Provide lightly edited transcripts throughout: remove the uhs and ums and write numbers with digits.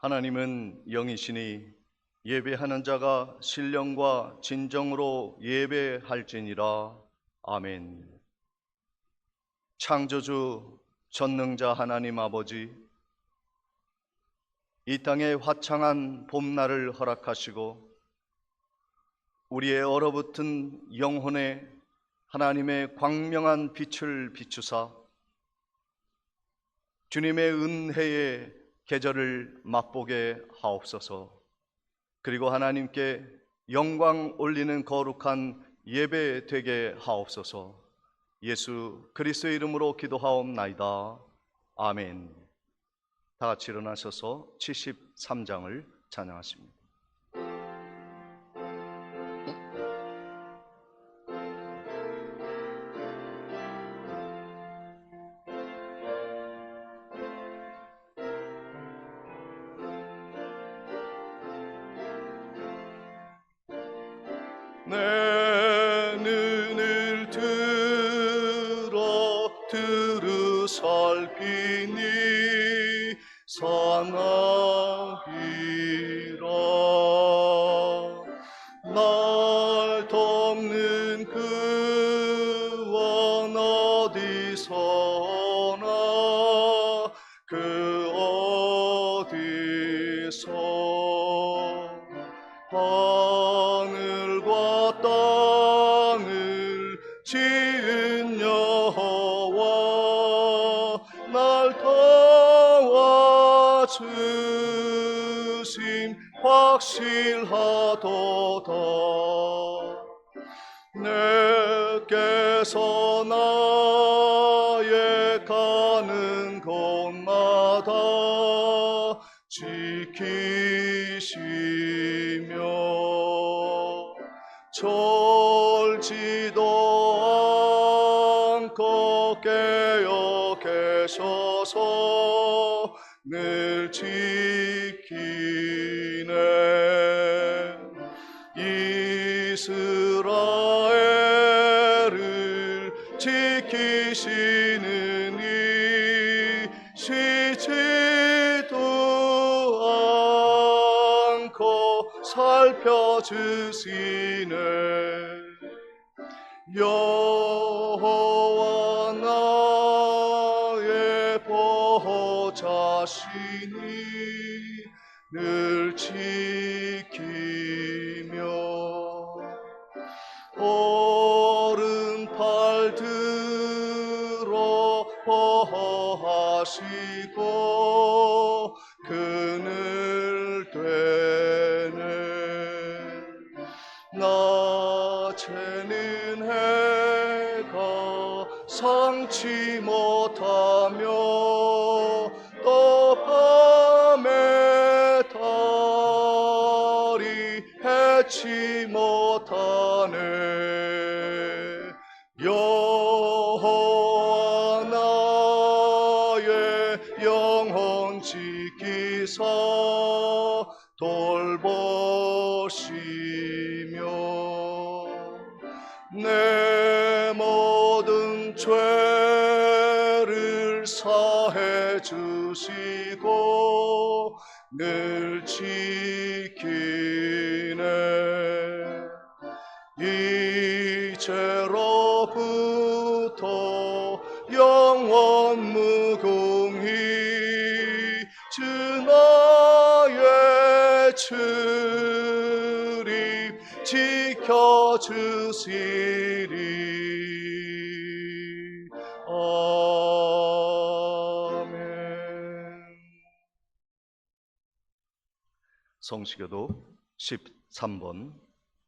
하나님은 영이시니 예배하는 자가 신령과 진정으로 예배할지니라. 아멘. 창조주 전능자 하나님 아버지, 이 땅에 화창한 봄날을 허락하시고 우리의 얼어붙은 영혼에 하나님의 광명한 빛을 비추사 주님의 은혜의 계절을 맛보게 하옵소서. 그리고 하나님께 영광 올리는 거룩한 예배 되게 하옵소서. 예수 그리스도의 이름으로 기도하옵나이다. 아멘. 다 같이 일어나셔서 73장을 찬양하십니다. 내 눈을 들어 두루 살피니 선하기라. 날 돕는 그원 어디서나 그 어디서 하늘과 땅을 지은 여호와 날 도와주심 확실하도다. 내께서 나의 가는 곳마다 지키시며 졸지도 않고 깨어 계셔서 늘 지키네. 이스라엘을 지키시는 이 쉬지도 않고 살펴주시네. 여호와 나의 보호자시니 늘 지키며 오른팔 들어 보호하시고 그늘 되네. 낮에는 해가 상치 못하며 또 밤에 달이 해치 못하네. 여호와 나의 영혼 지키사 돌보시며 내 모든 죄를 사해 주시고 늘 지키네. 이제로부터 영원 무궁히 주 나의 출입 지켜주시리. 아멘. 성시교독 13번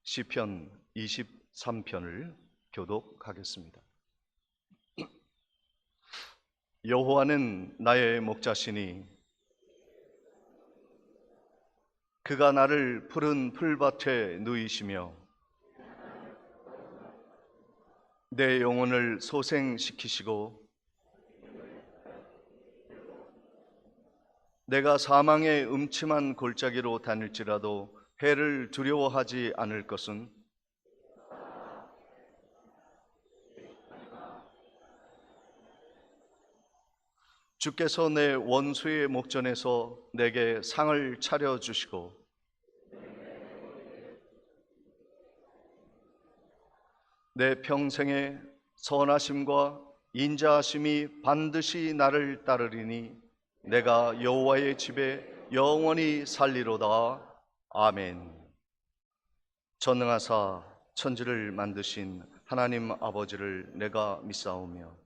시편 23편을 교독하겠습니다. 여호와는 나의 목자시니 그가 나를 푸른 풀밭에 누이시며 내 영혼을 소생시키시고 내가 사망의 음침한 골짜기로 다닐지라도 해를 두려워하지 않을 것은 주께서 내 원수의 목전에서 내게 상을 차려주시고 내 평생에 선하심과 인자하심이 반드시 나를 따르리니 내가 여호와의 집에 영원히 살리로다. 아멘. 전능하사 천지를 만드신 하나님 아버지를 내가 믿사오며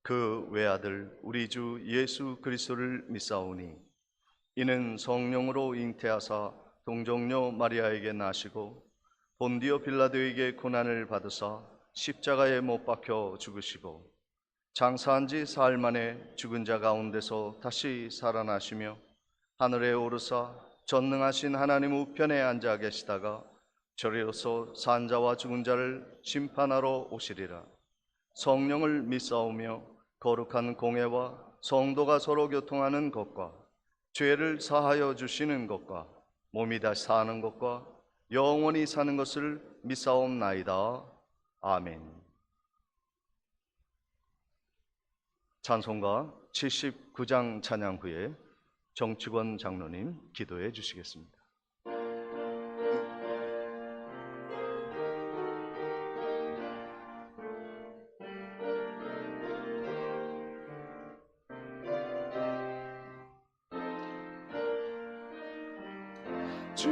그 외아들 우리 주 예수 그리스도를 믿사오니 이는 성령으로 잉태하사 동정녀 마리아에게 나시고 본디오 빌라도에게 고난을 받으사 십자가에 못 박혀 죽으시고 장사한 지 사흘 만에 죽은 자 가운데서 다시 살아나시며 하늘에 오르사 전능하신 하나님 우편에 앉아 계시다가 저리로서 산 자와 죽은 자를 심판하러 오시리라. 성령을 믿사오며 거룩한 공회와 성도가 서로 교통하는 것과 죄를 사하여 주시는 것과 몸이 다시 사는 것과 영원히 사는 것을 믿사옵나이다. 아멘. 찬송가 79장 찬양 후에 정치권 장로님 기도해 주시겠습니다. 주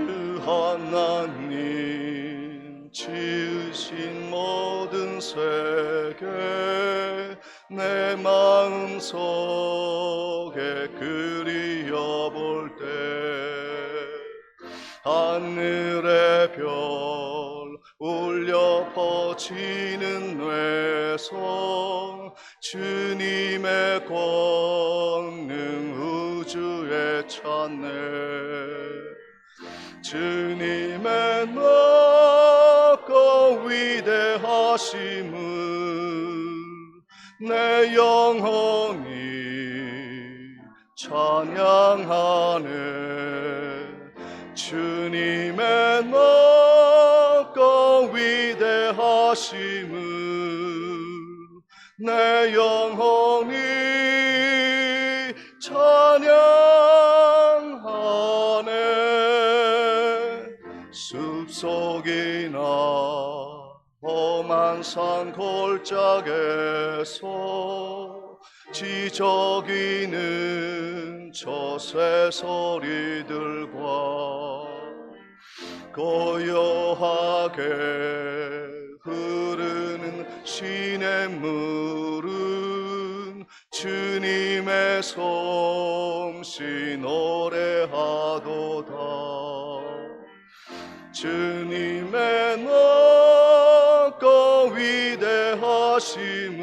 하나님 지으신 모든 세계 내 마음속에 그리어볼 때 하늘의 별 울려 퍼지는 뇌성 주님의 권능 우주에 찾네. 주님의 높고 위대하심을 내 영혼이 찬양하네. 주님의 높고 위대하심을 내 영혼이 찬양하네. 숲속이나 험한 산 골짜기에서 지저귀는 저 새소리들과 고요하게 흐르는 시냇물은 주님의 솜씨 노래하도다. 주님의 높고 위대하심을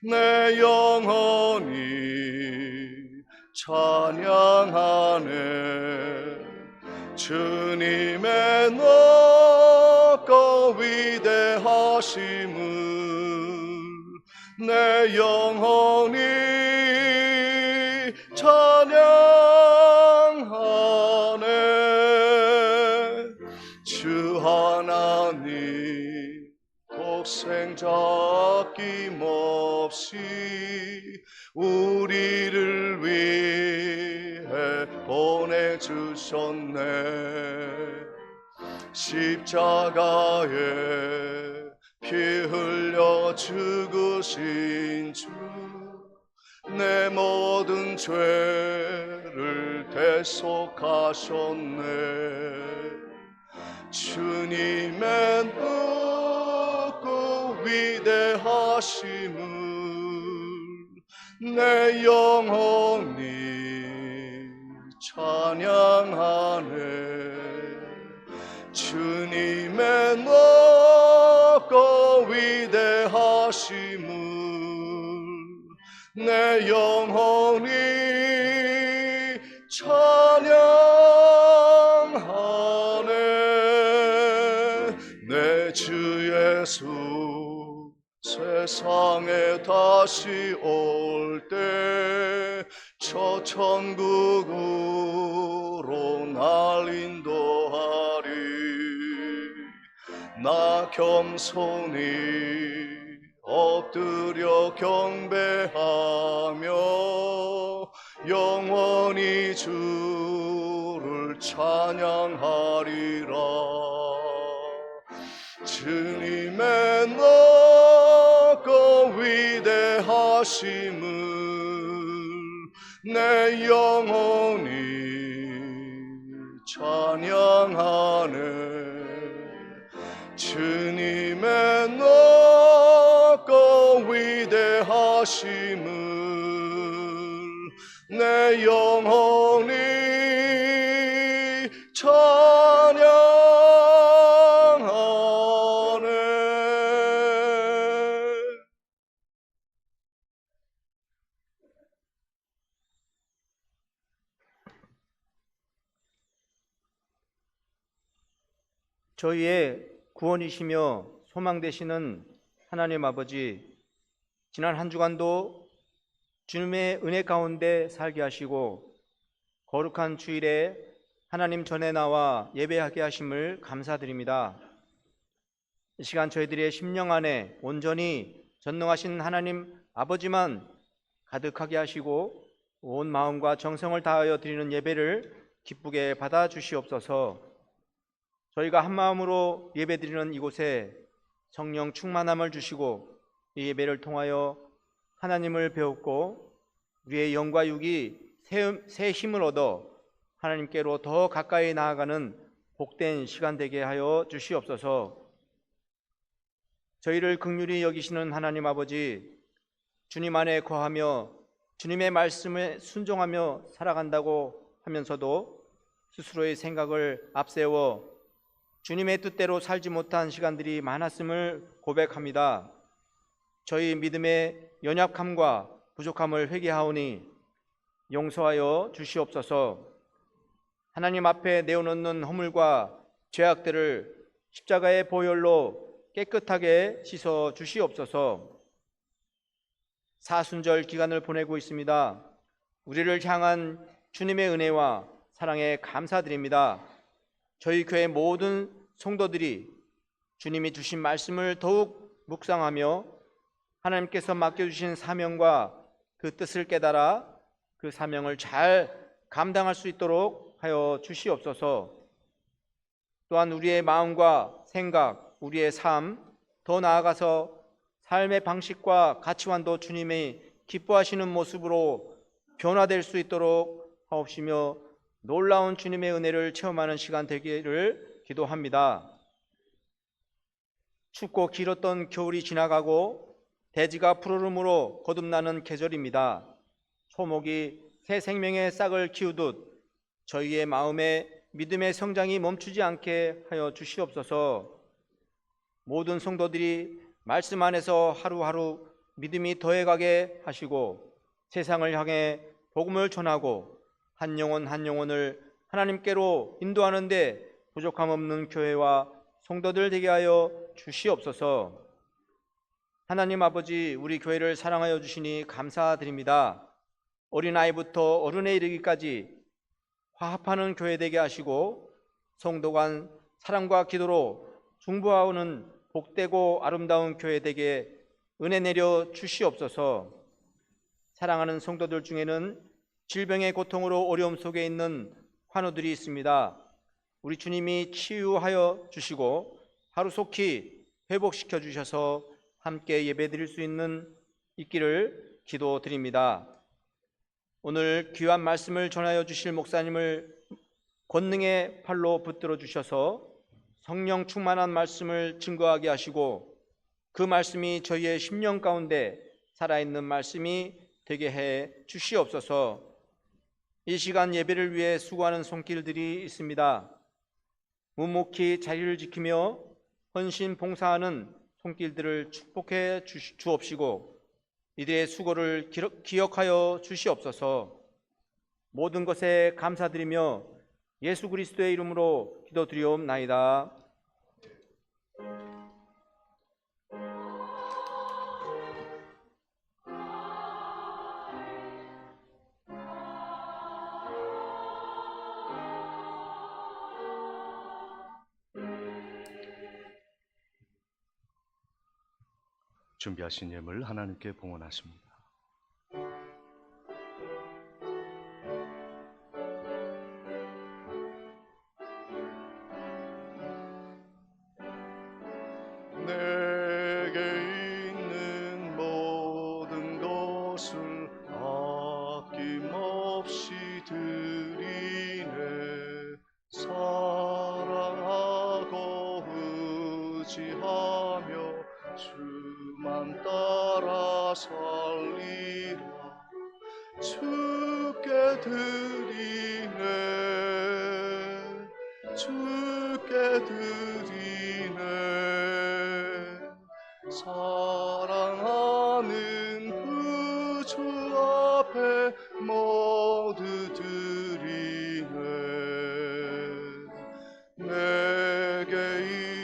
내 영혼이 찬양하네. 주님의 높고 위대하심을 내 영혼이 찬양하네. 주 하나님 독생자 아낌없이 우리를 위해 보내주셨네. 십자가에 피 흘려 죽으신 주 내 모든 죄를 대속하셨네. 주님의 높고 위대하심을 내 영혼이 찬양하네. 주님의 높고 위대하심을 내 영혼이 찬양하네. 내 주 예수 세상에 다시 올 때 저 천국으로 날 인도하리. 나 겸손히 엎드려 경배하며 영원히 주를 찬양하리라. 주님의 높고 위대하심을 내 영혼이 찬양하네. 주님의 높고 위대하심을 내 영혼이 찬양하네. 저희의 구원이시며 소망 되시는 하나님 아버지, 지난 한 주간도 주님의 은혜 가운데 살게 하시고 거룩한 주일에 하나님 전에 나와 예배하게 하심을 감사드립니다. 이 시간 저희들의 심령 안에 온전히 전능하신 하나님 아버지만 가득하게 하시고 온 마음과 정성을 다하여 드리는 예배를 기쁘게 받아 주시옵소서. 저희가 한 마음으로 예배드리는 이곳에 성령 충만함을 주시고 이 예배를 통하여 하나님을 배웠고 우리의 영과 육이 새 힘을 얻어 하나님께로 더 가까이 나아가는 복된 시간 되게 하여 주시옵소서. 저희를 긍휼히 여기시는 하나님 아버지, 주님 안에 거하며 주님의 말씀에 순종하며 살아간다고 하면서도 스스로의 생각을 앞세워 주님의 뜻대로 살지 못한 시간들이 많았음을 고백합니다. 저희 믿음의 연약함과 부족함을 회개하오니 용서하여 주시옵소서. 하나님 앞에 내어놓는 허물과 죄악들을 십자가의 보혈로 깨끗하게 씻어 주시옵소서. 사순절 기간을 보내고 있습니다. 우리를 향한 주님의 은혜와 사랑에 감사드립니다. 저희 교회 모든 성도들이 주님이 주신 말씀을 더욱 묵상하며 하나님께서 맡겨주신 사명과 그 뜻을 깨달아 그 사명을 잘 감당할 수 있도록 하여 주시옵소서. 또한 우리의 마음과 생각, 우리의 삶, 더 나아가서 삶의 방식과 가치관도 주님이 기뻐하시는 모습으로 변화될 수 있도록 하옵시며 놀라운 주님의 은혜를 체험하는 시간 되기를 기도합니다. 춥고 길었던 겨울이 지나가고 대지가 푸르름으로 거듭나는 계절입니다. 초목이 새 생명의 싹을 키우듯 저희의 마음에 믿음의 성장이 멈추지 않게 하여 주시옵소서. 모든 성도들이 말씀 안에서 하루하루 믿음이 더해가게 하시고 세상을 향해 복음을 전하고 한 영혼 한 영혼을 하나님께로 인도하는데 부족함 없는 교회와 성도들 되게 하여 주시옵소서. 하나님 아버지, 우리 교회를 사랑하여 주시니 감사드립니다. 어린아이부터 어른에 이르기까지 화합하는 교회 되게 하시고 성도 간 사랑과 기도로 중보하오는 복되고 아름다운 교회 되게 은혜 내려 주시옵소서. 사랑하는 성도들 중에는 질병의 고통으로 어려움 속에 있는 환우들이 있습니다. 우리 주님이 치유하여 주시고 하루속히 회복시켜 주셔서 함께 예배드릴 수 있기를 기도드립니다. 오늘 귀한 말씀을 전하여 주실 목사님을 권능의 팔로 붙들어 주셔서 성령 충만한 말씀을 증거하게 하시고 그 말씀이 저희의 심령 가운데 살아있는 말씀이 되게 해 주시옵소서. 이 시간 예배를 위해 수고하는 손길들이 있습니다. 묵묵히 자리를 지키며 헌신 봉사하는 손길들을 축복해 주옵시고 이들의 수고를 기억하여 주시옵소서. 모든 것에 감사드리며 예수 그리스도의 이름으로 기도드리옵나이다. 준비하신 예물 하나님께 봉헌하십니다. 내게 있는 모든 것을 아낌없이 드리네. 사랑하고 의지하며 주만 따라 살리라. 주께 드리네. 주께 드리네. 사랑하는 그 주 앞에 모두 드리네. 내게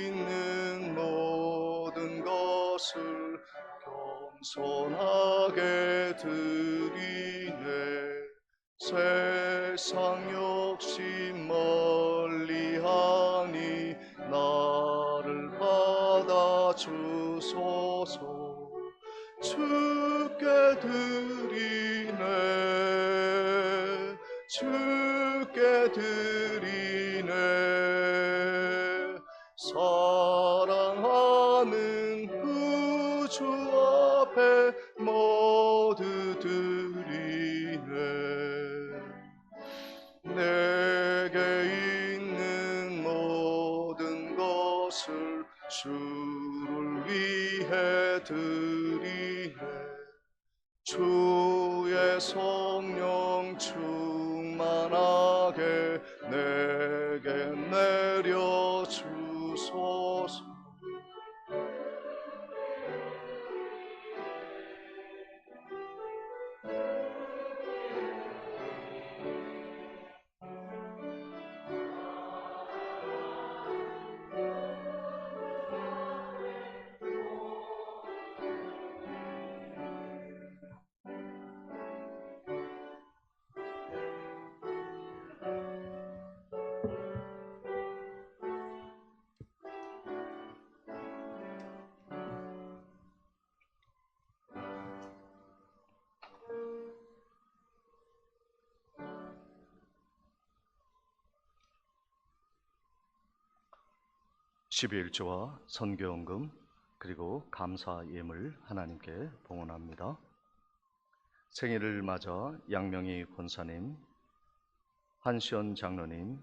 있는 모든 것을 겸손하게 드리네. 세상 욕심 멀리하니 나를 받아 주소서. 주께 드리네. 주께 드리네. 사랑하는 그 주 앞에 모두 드리네. 내게 있는 모든 것을 주를 위해 드리네. 주의 성령 충만하게 내게 내려 주소서. (12일조와) 선교헌금 그리고 감사 예물 하나님께 봉헌합니다. 생일을 맞아 양명희 권사님, 한시연 장로님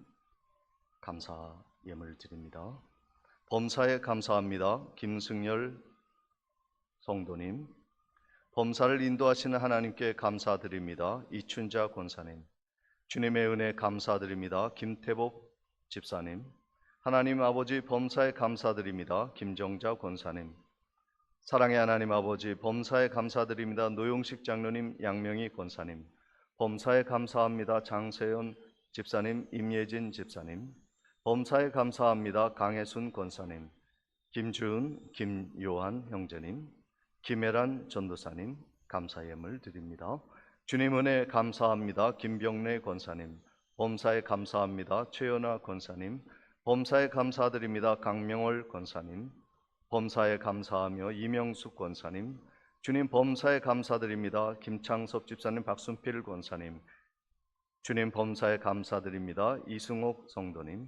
감사 예물 드립니다. 범사에 감사합니다. 김승열 성도님, 범사를 인도하시는 하나님께 감사드립니다. 이춘자 권사님, 주님의 은혜 감사드립니다. 김태복 집사님, 하나님 아버지 범사에 감사드립니다. 김정자 권사님, 사랑의 하나님 아버지 범사에 감사드립니다. 노용식 장로님, 양명희 권사님, 범사에 감사합니다. 장세연 집사님, 임예진 집사님, 범사에 감사합니다. 강혜순 권사님, 김주은, 김요한 형제님, 김혜란 전도사님 감사 예물 드립니다. 주님 은혜 감사합니다. 김병래 권사님, 범사에 감사합니다. 최연아 권사님, 범사에 감사드립니다. 강명월 권사님, 범사에 감사하며 이명숙 권사님, 주님 범사에 감사드립니다. 김창섭 집사님, 박순필 권사님, 주님 범사에 감사드립니다. 이승옥 성도님,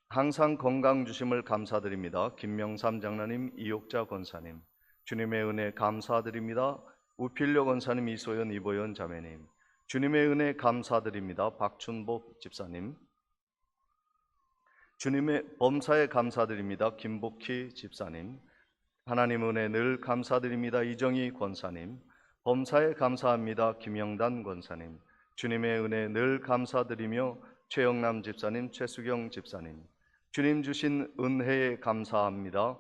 항상 건강 주심을 감사드립니다. 김명삼 장로님, 이옥자 권사님, 주님의 은혜 감사드립니다. 우필려 권사님, 이소연, 이보연 자매님, 주님의 은혜 감사드립니다. 박춘복 집사님, 주님의 범사에 감사드립니다. 김복희 집사님, 하나님 은혜 늘 감사드립니다. 이정희 권사님, 범사에 감사합니다. 김영단 권사님, 주님의 은혜 늘 감사드리며 최영남 집사님, 최수경 집사님, 주님 주신 은혜에 감사합니다.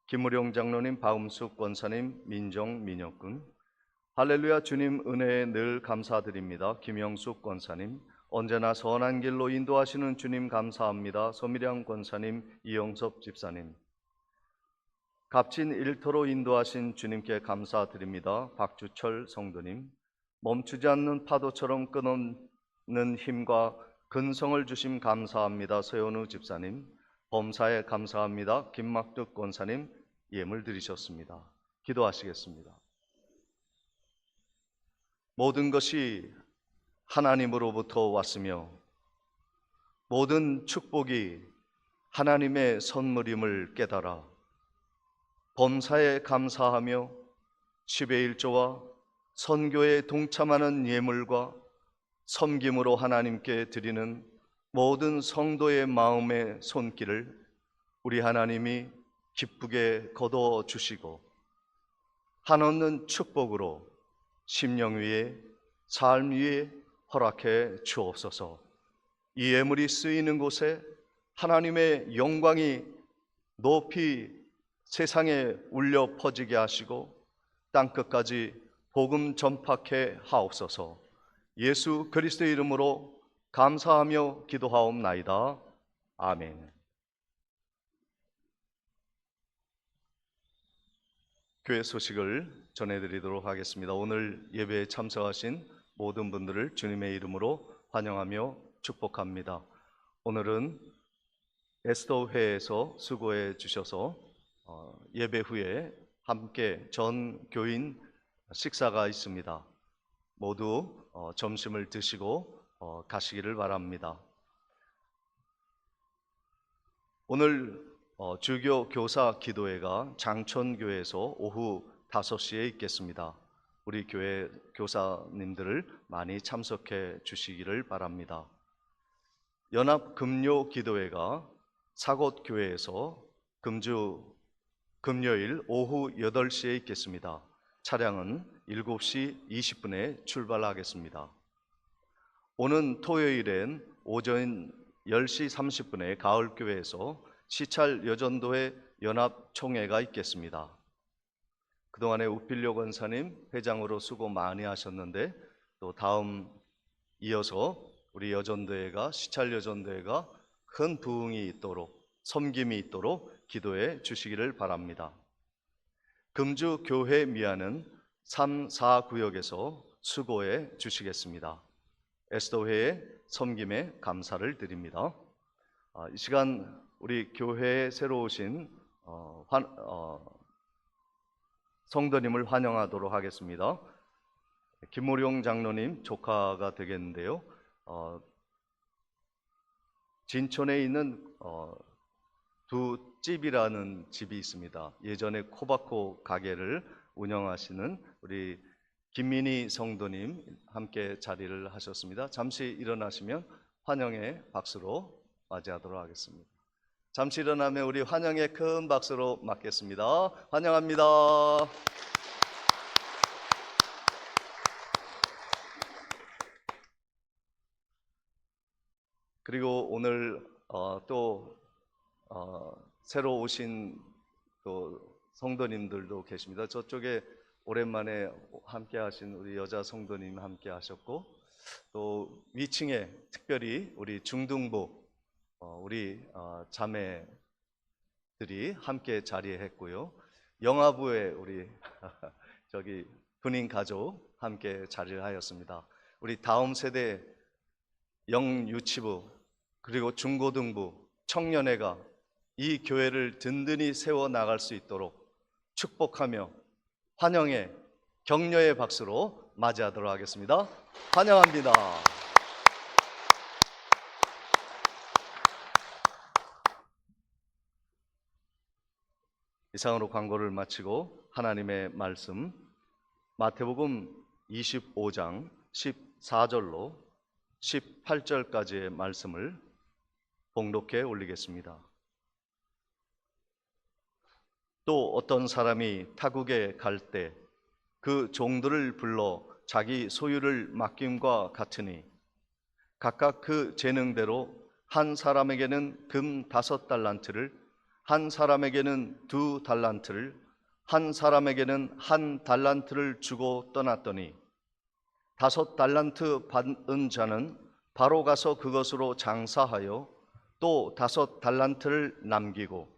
김우령 장로님, 박음숙 권사님, 민정 민혁군, 할렐루야. 주님 은혜에 늘 감사드립니다. 김영숙 권사님, 언제나 선한 길로 인도하시는 주님 감사합니다. 서미량 권사님, 이영섭 집사님, 값진 일터로 인도하신 주님께 감사드립니다. 박주철 성도님, 멈추지 않는 파도처럼 끊어는 힘과 근성을 주심 감사합니다. 서현우 집사님, 범사에 감사합니다. 김막득 권사님 예물 드리셨습니다. 기도하시겠습니다. 모든 것이 하나님으로부터 왔으며 모든 축복이 하나님의 선물임을 깨달아 범사에 감사하며 10의 1조와 선교에 동참하는 예물과 섬김으로 하나님께 드리는 모든 성도의 마음의 손길을 우리 하나님이 기쁘게 거둬 주시고 한없는 축복으로 심령 위에 삶 위에 허락해 주옵소서. 이 예물이 쓰이는 곳에 하나님의 영광이 높이 세상에 울려 퍼지게 하시고 땅끝까지 복음 전파케 하옵소서. 예수 그리스도의 이름으로 감사하며 기도하옵나이다. 아멘. 교회 소식을 전해드리도록 하겠습니다. 오늘 예배에 참석하신 모든 분들을 주님의 이름으로 환영하며 축복합니다. 오늘은 에스더회에서 수고해 주셔서 예배 후에 함께 전 교인 식사가 있습니다. 모두 점심을 드시고 가시기를 바랍니다. 오늘 주교 교사 기도회가 장천교회에서 오후 5시에 있겠습니다. 우리 교회 교사님들을 많이 참석해 주시기를 바랍니다. 연합금요 기도회가 사곳교회에서 금요일 오후 8시에 있겠습니다. 차량은 7시 20분에 출발하겠습니다. 오는 토요일엔 오전 10시 30분에 가을교회에서 시찰 여전도회 연합총회가 있겠습니다. 그동안에 우필료 권사님 회장으로 수고 많이 하셨는데 또 다음 이어서 우리 여전도회가 시찰 여전도회가 큰 부흥이 있도록 섬김이 있도록 기도해 주시기를 바랍니다. 금주 교회 미아는 3, 4 구역에서 수고해 주시겠습니다. 에스더회의 섬김에 감사를 드립니다. 이 시간 우리 교회에 새로 오신 성도님을 환영하도록 하겠습니다. 김모룡 장로님 조카가 되겠는데요. 진천에 있는 두 집이라는 집이 있습니다. 예전에 코바코 가게를 운영하시는 우리 김민희 성도님 함께 자리를 하셨습니다. 잠시 일어나시면 환영의 박수로 맞이하도록 하겠습니다. 잠시 일어나면 우리 환영의 큰 박수로 맞겠습니다. 환영합니다. 그리고 오늘 또 새로 오신 또 성도님들도 계십니다. 저쪽에 오랜만에 함께 하신 우리 여자 성도님 함께 하셨고 또 위층에 특별히 우리 중등부 우리 자매들이 함께 자리했고요. 영아부에 우리 저기 군인 가족 함께 자리를 하였습니다. 우리 다음 세대 영유치부 그리고 중고등부 청년회가 이 교회를 든든히 세워 나갈 수 있도록 축복하며 환영의 격려의 박수로 맞이하도록 하겠습니다. 환영합니다. 이상으로 광고를 마치고 하나님의 말씀 마태복음 25장 14절로 18절까지의 말씀을 봉독해 올리겠습니다. 또 어떤 사람이 타국에 갈 때 그 종들을 불러 자기 소유를 맡김과 같으니 각각 그 재능대로 한 사람에게는 금 5달란트를 한 사람에게는 2달란트를 한 사람에게는 1달란트를 주고 떠났더니 5달란트 받은 자는 바로 가서 그것으로 장사하여 또 5달란트를 남기고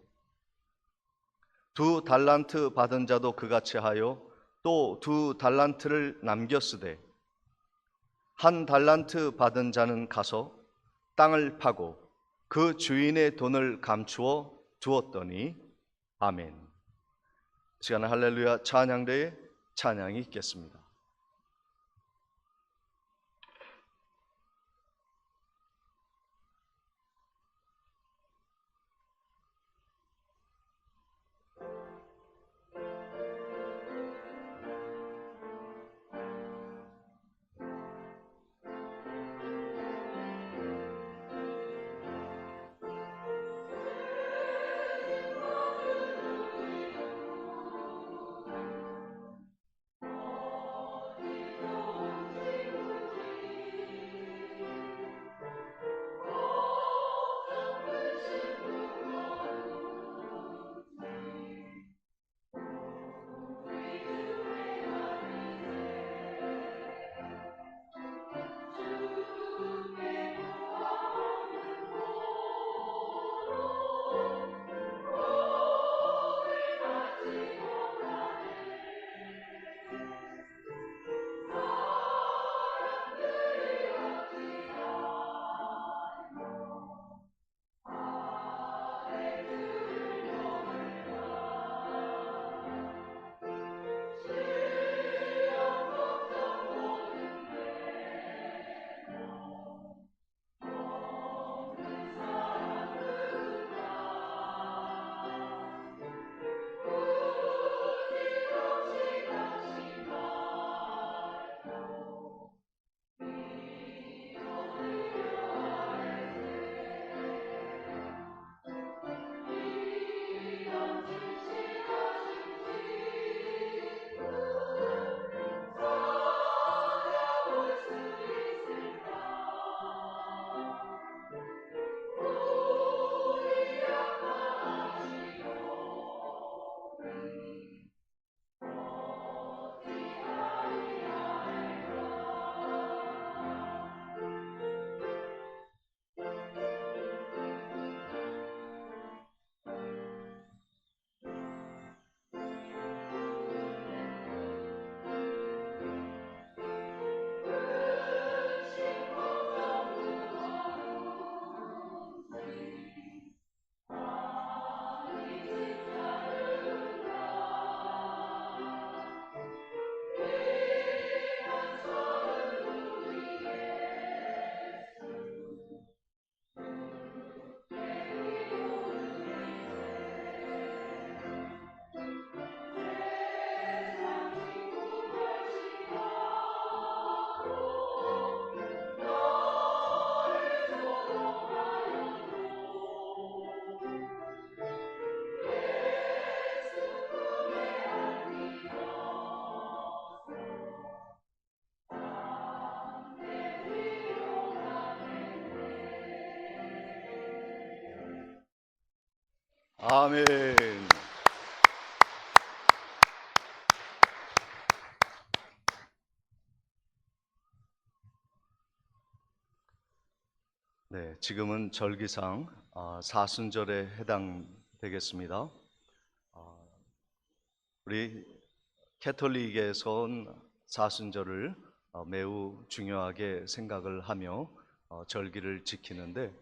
2달란트 받은 자도 그같이 하여 또 2달란트를 남겼으되 1달란트 받은 자는 가서 땅을 파고 그 주인의 돈을 감추어 두었더니 아멘. 시간에 할렐루야 찬양대에 찬양이 있겠습니다. 아멘. 네, 지금은 절기상 사순절에 해당되겠습니다. 우리 캐톨릭에선 사순절을 매우 중요하게 생각을 하며 절기를 지키는데,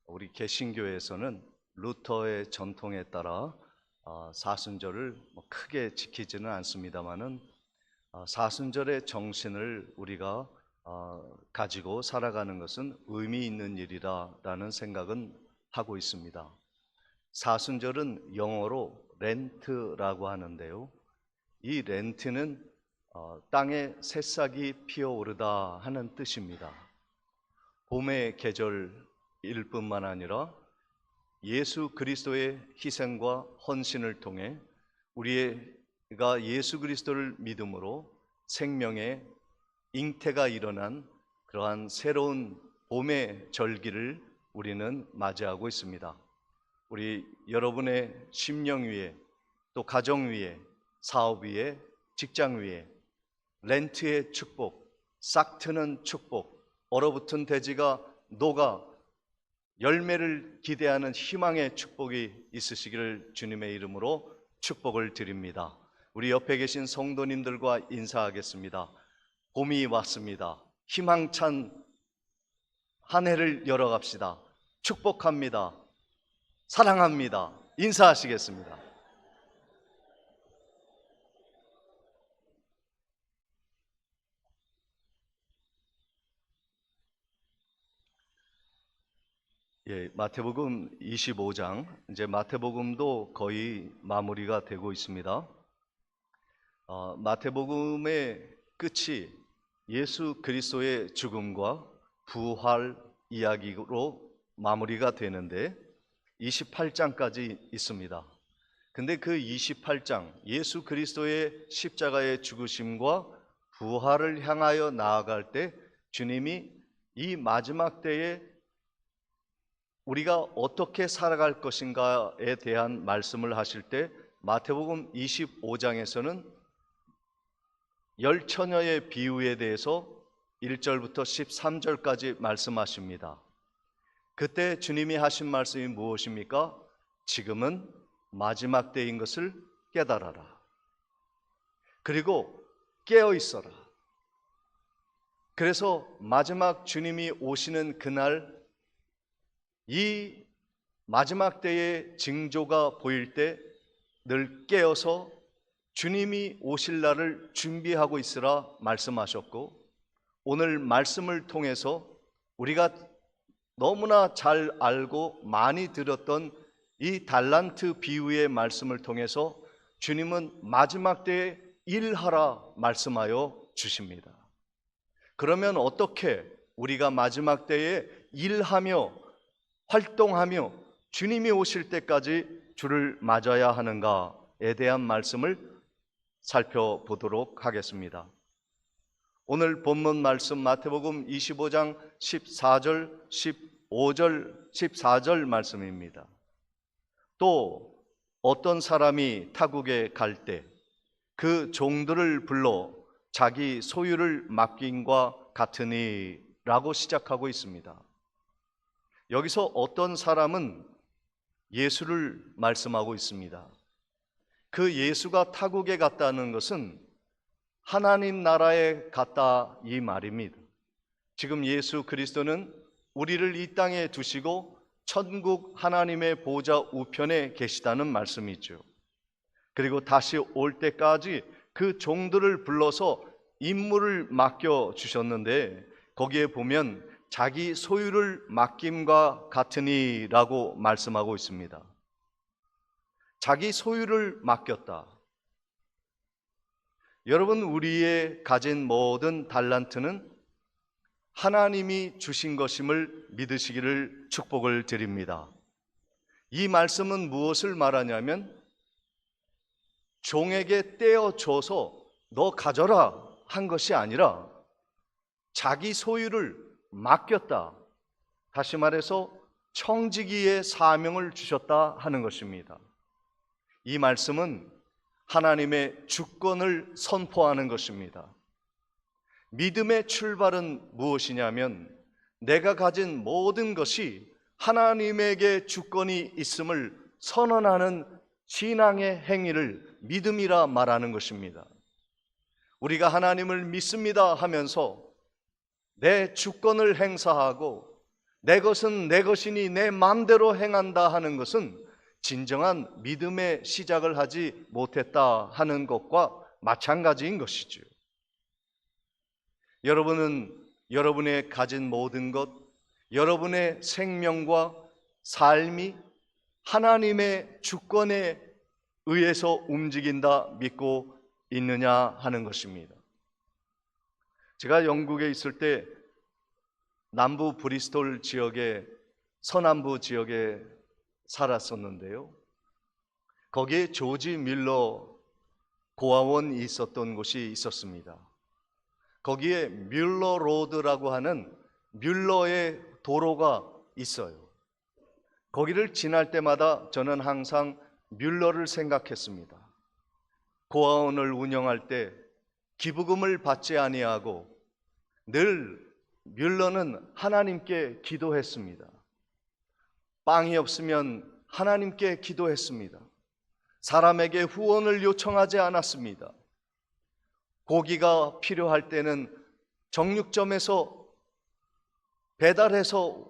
우리 개신교에서는 루터의 전통에 따라 사순절을 크게 지키지는 않습니다만은 사순절의 정신을 우리가 가지고 살아가는 것은 의미 있는 일이라는 생각은 하고 있습니다. 사순절은 영어로 렌트라고 하는데요, 이 렌트는 땅에 새싹이 피어오르다 하는 뜻입니다. 봄의 계절일 뿐만 아니라 예수 그리스도의 희생과 헌신을 통해 우리가 예수 그리스도를 믿음으로 생명의 잉태가 일어난 그러한 새로운 봄의 절기를 우리는 맞이하고 있습니다. 우리 여러분의 심령 위에, 또 가정 위에, 사업 위에, 직장 위에 렌트의 축복, 싹 트는 축복, 얼어붙은 대지가 녹아 열매를 기대하는 희망의 축복이 있으시기를 주님의 이름으로 축복을 드립니다. 우리 옆에 계신 성도님들과 인사하겠습니다. 봄이 왔습니다. 희망찬 한 해를 열어갑시다. 축복합니다. 사랑합니다. 인사하시겠습니다. 예, 마태복음 25장, 이제 마태복음도 거의 마무리가 되고 있습니다. 마태복음의 끝이 예수 그리스도의 죽음과 부활 이야기로 마무리가 되는데 28장까지 있습니다. 근데 그 28장, 예수 그리스도의 십자가의 죽으심과 부활을 향하여 나아갈 때 주님이 이 마지막 때에 우리가 어떻게 살아갈 것인가에 대한 말씀을 하실 때 마태복음 25장에서는 열처녀의 비유에 대해서 1절부터 13절까지 말씀하십니다. 그때 주님이 하신 말씀이 무엇입니까? 지금은 마지막 때인 것을 깨달아라. 그리고 깨어 있어라. 그래서 마지막 주님이 오시는 그날 이 마지막 때의 징조가 보일 때 늘 깨어서 주님이 오실 날을 준비하고 있으라 말씀하셨고, 오늘 말씀을 통해서 우리가 너무나 잘 알고 많이 들었던 이 달란트 비유의 말씀을 통해서 주님은 마지막 때에 일하라 말씀하여 주십니다. 그러면 어떻게 우리가 마지막 때에 일하며 활동하며 주님이 오실 때까지 주를 맞아야 하는가에 대한 말씀을 살펴보도록 하겠습니다. 오늘 본문 말씀 마태복음 25장 14절, 15절, 14절 말씀입니다. 또 어떤 사람이 타국에 갈 때 그 종들을 불러 자기 소유를 맡김과 같으니 라고 시작하고 있습니다. 여기서 어떤 사람은 예수를 말씀하고 있습니다. 그 예수가 타국에 갔다는 것은 하나님 나라에 갔다 이 말입니다. 지금 예수 그리스도는 우리를 이 땅에 두시고 천국 하나님의 보좌 우편에 계시다는 말씀이죠. 그리고 다시 올 때까지 그 종들을 불러서 임무를 맡겨 주셨는데 거기에 보면 자기 소유를 맡김과 같으니라고 말씀하고 있습니다. 자기 소유를 맡겼다. 여러분, 우리의 가진 모든 달란트는 하나님이 주신 것임을 믿으시기를 축복을 드립니다. 이 말씀은 무엇을 말하냐면 종에게 떼어줘서 너 가져라 한 것이 아니라 자기 소유를 맡겼다. 다시 말해서 청지기의 사명을 주셨다 하는 것입니다. 이 말씀은 하나님의 주권을 선포하는 것입니다. 믿음의 출발은 무엇이냐면 내가 가진 모든 것이 하나님에게 주권이 있음을 선언하는 신앙의 행위를 믿음이라 말하는 것입니다. 우리가 하나님을 믿습니다 하면서 내 주권을 행사하고 내 것은 내 것이니 내 마음대로 행한다 하는 것은 진정한 믿음의 시작을 하지 못했다 하는 것과 마찬가지인 것이죠. 여러분은 여러분의 가진 모든 것, 여러분의 생명과 삶이 하나님의 주권에 의해서 움직인다 믿고 있느냐 하는 것입니다. 제가 영국에 있을 때 남부 브리스톨 지역의 서남부 지역에 살았었는데요. 거기에 조지 밀러 고아원이 있었던 곳이 있었습니다. 거기에 뮬러 로드라고 하는 뮬러의 도로가 있어요. 거기를 지날 때마다 저는 항상 뮬러를 생각했습니다. 고아원을 운영할 때 기부금을 받지 아니하고 늘 뮬러는 하나님께 기도했습니다. 빵이 없으면 하나님께 기도했습니다. 사람에게 후원을 요청하지 않았습니다. 고기가 필요할 때는 정육점에서 배달해서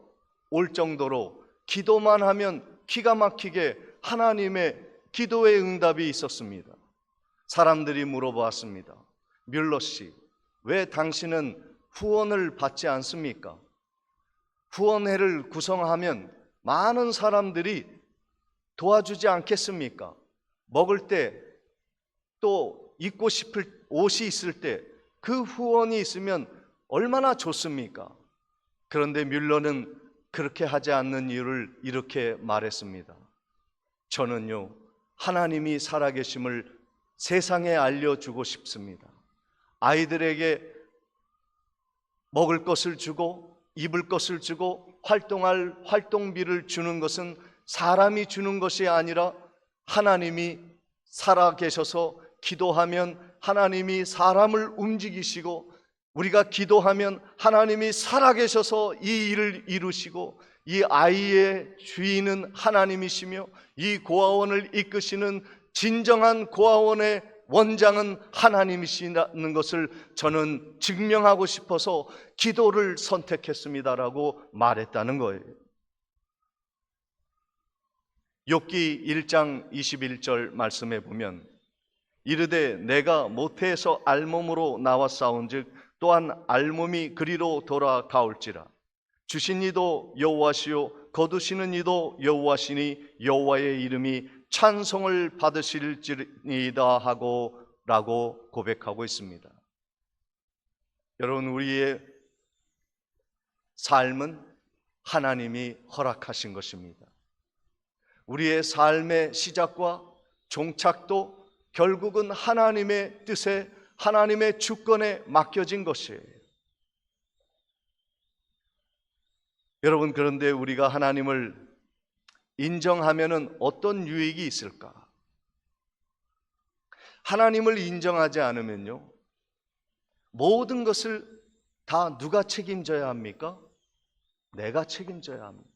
올 정도로 기도만 하면 기가 막히게 하나님의 기도의 응답이 있었습니다. 사람들이 물어보았습니다. 뮬러 씨, 왜 당신은 후원을 받지 않습니까? 후원회를 구성하면 많은 사람들이 도와주지 않겠습니까? 먹을 때, 또 입고 싶을 옷이 있을 때 그 후원이 있으면 얼마나 좋습니까? 그런데 뮬러는 그렇게 하지 않는 이유를 이렇게 말했습니다. 저는요, 하나님이 살아계심을 세상에 알려주고 싶습니다. 아이들에게 먹을 것을 주고 입을 것을 주고 활동할 활동비를 주는 것은 사람이 주는 것이 아니라 하나님이 살아계셔서 기도하면 하나님이 사람을 움직이시고, 우리가 기도하면 하나님이 살아계셔서 이 일을 이루시고, 이 아이의 주인은 하나님이시며 이 고아원을 이끄시는 진정한 고아원의 원장은 하나님이시라는 것을 저는 증명하고 싶어서 기도를 선택했습니다라고 말했다는 거예요. 욥기 1장 21절 말씀에 보면, 이르되 내가 모태에서 알몸으로 나와 싸운즉 또한 알몸이 그리로 돌아가올지라. 주신 이도 여호와시요 거두시는 이도 여호와시니 여호와의 이름이 찬송을 받으실지니이다 하고 라고 고백하고 있습니다. 여러분, 우리의 삶은 하나님이 허락하신 것입니다. 우리의 삶의 시작과 종착도 결국은 하나님의 뜻에, 하나님의 주권에 맡겨진 것이에요. 여러분, 그런데 우리가 하나님을 인정하면은 어떤 유익이 있을까? 하나님을 인정하지 않으면요, 모든 것을 다 누가 책임져야 합니까? 내가 책임져야 합니다.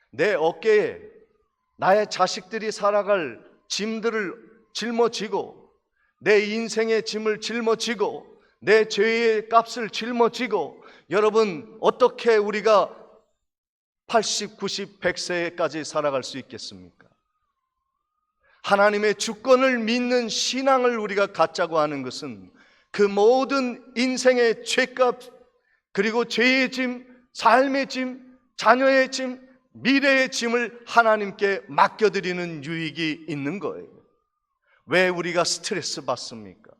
내 어깨에 나의 자식들이 살아갈 짐들을 짊어지고, 내 인생의 짐을 짊어지고, 내 죄의 값을 짊어지고, 여러분, 어떻게 우리가 80, 90, 100세까지 살아갈 수 있겠습니까? 하나님의 주권을 믿는 신앙을 우리가 갖자고 하는 것은 그 모든 인생의 죄값, 그리고 죄의 짐, 삶의 짐, 자녀의 짐, 미래의 짐을 하나님께 맡겨드리는 유익이 있는 거예요. 왜 우리가 스트레스 받습니까?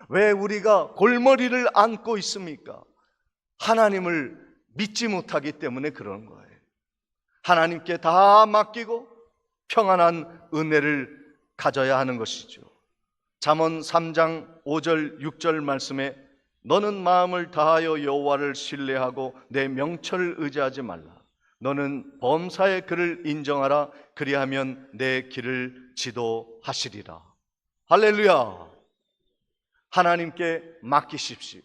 왜 우리가 골머리를 앓고 있습니까? 하나님을 믿지 못하기 때문에 그런 거예요. 하나님께 다 맡기고 평안한 은혜를 가져야 하는 것이죠. 잠언 3장 5절 6절 말씀에 너는 마음을 다하여 여호와를 신뢰하고 내 명철을 의지하지 말라. 너는 범사의 그를 인정하라. 그리하면 내 길을 지도하시리라. 할렐루야. 하나님께 맡기십시오.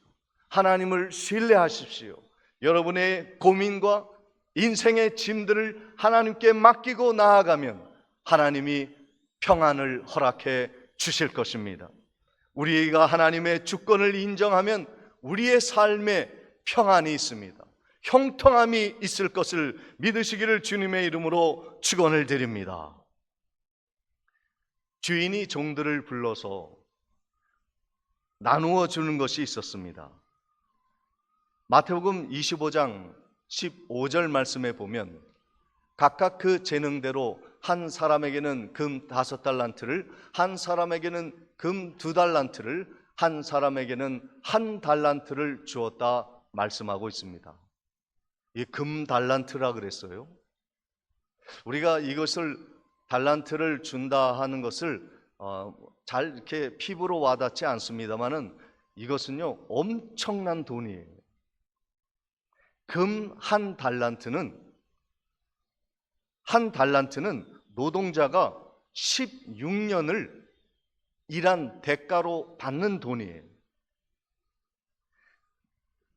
하나님을 신뢰하십시오. 여러분의 고민과 인생의 짐들을 하나님께 맡기고 나아가면 하나님이 평안을 허락해 주실 것입니다. 우리가 하나님의 주권을 인정하면 우리의 삶에 평안이 있습니다. 형통함이 있을 것을 믿으시기를 주님의 이름으로 축원을 드립니다. 주인이 종들을 불러서 나누어 주는 것이 있었습니다. 마태복음 25장 15절 말씀에 보면 각각 그 재능대로 한 사람에게는 금 5달란트를, 한 사람에게는 금 2달란트를, 한 사람에게는 1달란트를 주었다 말씀하고 있습니다. 이 금 달란트라 그랬어요. 우리가 이것을 달란트를 준다 하는 것을 잘 이렇게 피부로 와닿지 않습니다만은 이것은요 엄청난 돈이에요. 금 1달란트는 노동자가 16년을 일한 대가로 받는 돈이에요.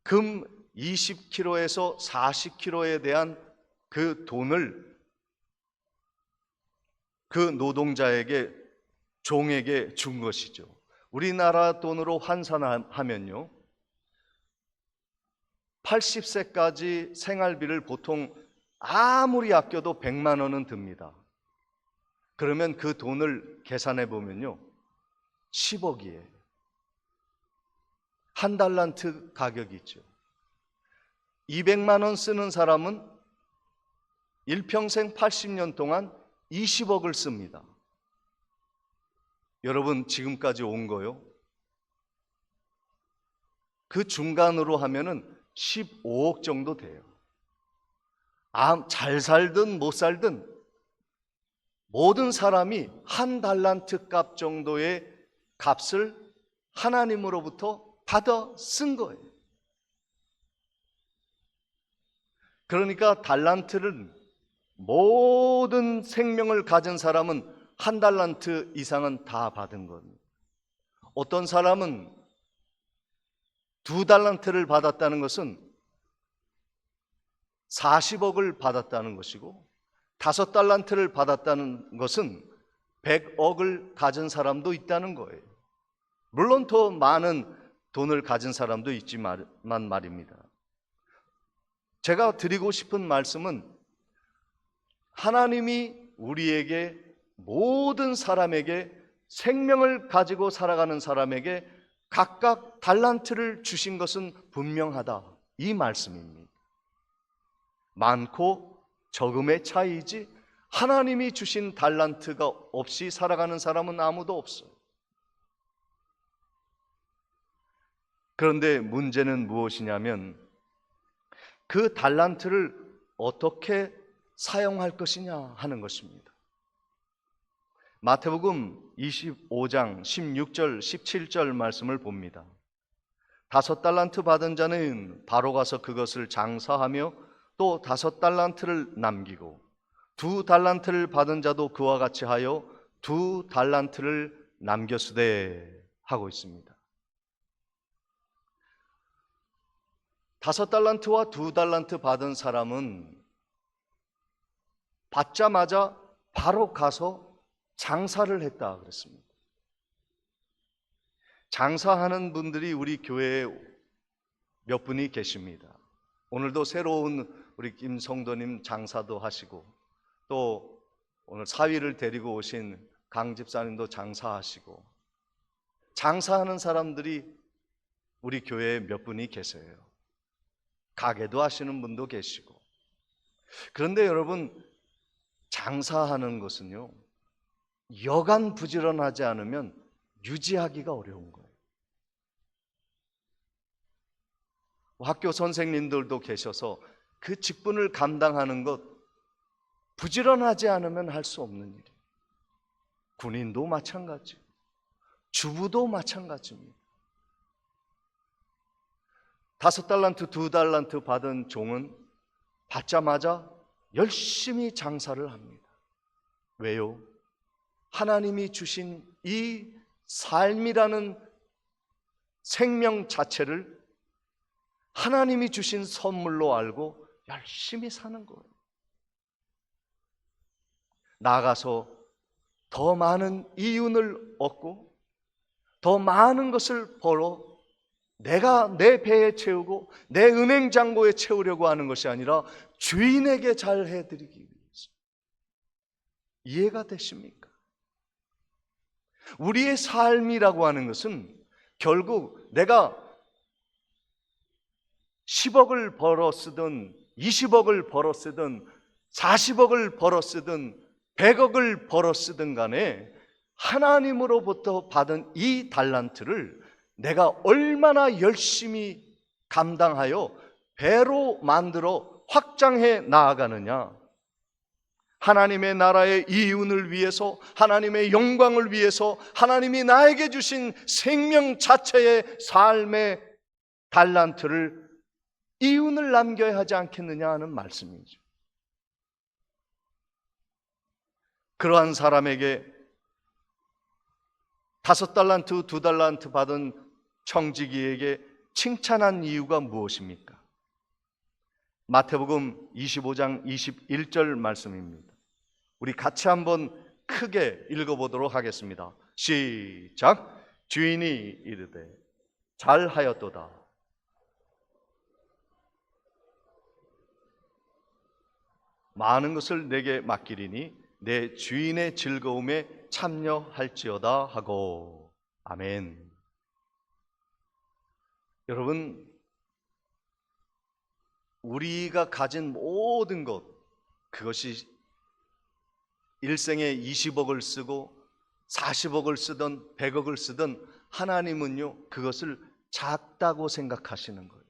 금 20kg에서 40kg에 대한 그 돈을 그 노동자에게, 종에게 준 것이죠. 우리나라 돈으로 환산하면요 80세까지 생활비를 보통 아무리 아껴도 100만 원은 듭니다. 그러면 그 돈을 계산해 보면요 10억이에요. 1달란트 가격이죠. 200만 원 쓰는 사람은 일평생 80년 동안 20억을 씁니다. 여러분, 지금까지 온 거요? 그 중간으로 하면은 15억 정도 돼요. 잘 살든 못 살든 모든 사람이 한 달란트 값 정도의 값을 하나님으로부터 받아 쓴 거예요. 그러니까 달란트를 모든 생명을 가진 사람은 한 달란트 이상은 다 받은 겁니다. 어떤 사람은 2달란트를 받았다는 것은 40억을 받았다는 것이고, 5달란트를 받았다는 것은 100억을 가진 사람도 있다는 거예요. 물론 더 많은 돈을 가진 사람도 있지만 말입니다. 제가 드리고 싶은 말씀은 하나님이 우리에게, 모든 사람에게, 생명을 가지고 살아가는 사람에게 각각 달란트를 주신 것은 분명하다, 이 말씀입니다. 많고 적음의 차이지 하나님이 주신 달란트가 없이 살아가는 사람은 아무도 없어요. 그런데 문제는 무엇이냐면 그 달란트를 어떻게 사용할 것이냐 하는 것입니다. 마태복음 25장 16절 17절 말씀을 봅니다. 5달란트 받은 자는 바로 가서 그것을 장사하며 또 5달란트를 남기고, 2달란트를 받은 자도 그와 같이 하여 2달란트를 남겼으되 하고 있습니다. 5달란트와 2달란트 받은 사람은 받자마자 바로 가서 장사를 했다 그랬습니다. 장사하는 분들이 우리 교회에 몇 분이 계십니다. 오늘도 새로운 우리 김 성도님 장사도 하시고, 또 오늘 사위를 데리고 오신 강 집사님도 장사하시고, 장사하는 사람들이 우리 교회에 몇 분이 계세요. 가게도 하시는 분도 계시고. 그런데 여러분, 장사하는 것은요, 여간 부지런하지 않으면 유지하기가 어려운 거예요. 학교 선생님들도 계셔서 그 직분을 감당하는 것, 부지런하지 않으면 할 수 없는 일이에요. 군인도 마찬가지, 주부도 마찬가지입니다. 5달란트, 2달란트 받은 종은 받자마자 열심히 장사를 합니다. 왜요? 하나님이 주신 이 삶이라는 생명 자체를 하나님이 주신 선물로 알고 열심히 사는 거예요. 나아가서 더 많은 이윤을 얻고 더 많은 것을 벌어 내가 내 배에 채우고 내 은행 잔고에 채우려고 하는 것이 아니라 주인에게 잘 해드리기 위해서. 이해가 되십니까? 우리의 삶이라고 하는 것은 결국 내가 10억을 벌어 쓰든 20억을 벌어 쓰든 40억을 벌어 쓰든 100억을 벌어 쓰든 간에 하나님으로부터 받은 이 달란트를 내가 얼마나 열심히 감당하여 배로 만들어 확장해 나아가느냐, 하나님의 나라의 이윤을 위해서, 하나님의 영광을 위해서, 하나님이 나에게 주신 생명 자체의 삶의 달란트를 이윤을 남겨야 하지 않겠느냐 하는 말씀이죠. 그러한 사람에게 5달란트, 2달란트 받은 청지기에게 칭찬한 이유가 무엇입니까? 마태복음 25장 21절 말씀입니다. 우리 같이 한번 크게 읽어보도록 하겠습니다. 시작. 주인이 이르되 잘하였도다. 많은 것을 내게 맡기리니 내 주인의 즐거움에 참여할지어다 하고. 아멘. 여러분, 우리가 가진 모든 것, 그것이 일생에 20억을 쓰고 40억을 쓰든 100억을 쓰든 하나님은요, 그것을 작다고 생각하시는 거예요.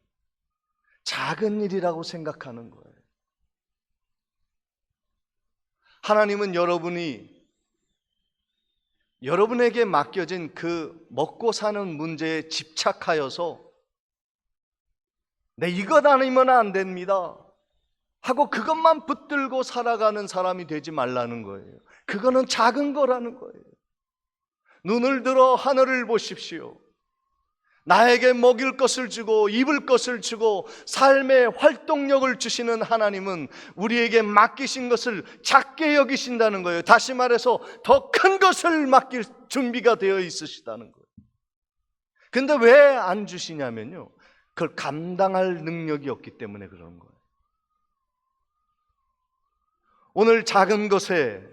작은 일이라고 생각하는 거예요. 하나님은 여러분에게 맡겨진 그 먹고 사는 문제에 집착하여서 내 이것 아니면 안 됩니다 하고 그것만 붙들고 살아가는 사람이 되지 말라는 거예요. 그거는 작은 거라는 거예요. 눈을 들어 하늘을 보십시오. 나에게 먹일 것을 주고 입을 것을 주고 삶의 활동력을 주시는 하나님은 우리에게 맡기신 것을 작게 여기신다는 거예요. 다시 말해서 더 큰 것을 맡길 준비가 되어 있으시다는 거예요. 근데 왜 안 주시냐면요, 그걸 감당할 능력이 없기 때문에 그런 거예요. 오늘 작은 것에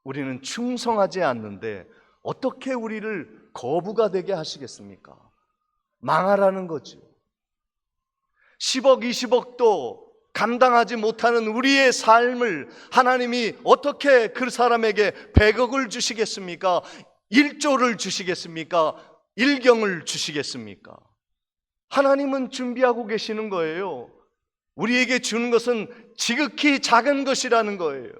우리는 충성하지 않는데 어떻게 우리를 거부가 되게 하시겠습니까? 망하라는 거죠. 10억, 20억도 감당하지 못하는 우리의 삶을 하나님이 어떻게 그 사람에게 100억을 주시겠습니까? 1조를 주시겠습니까? 1경을 주시겠습니까? 하나님은 준비하고 계시는 거예요. 우리에게 주는 것은 지극히 작은 것이라는 거예요.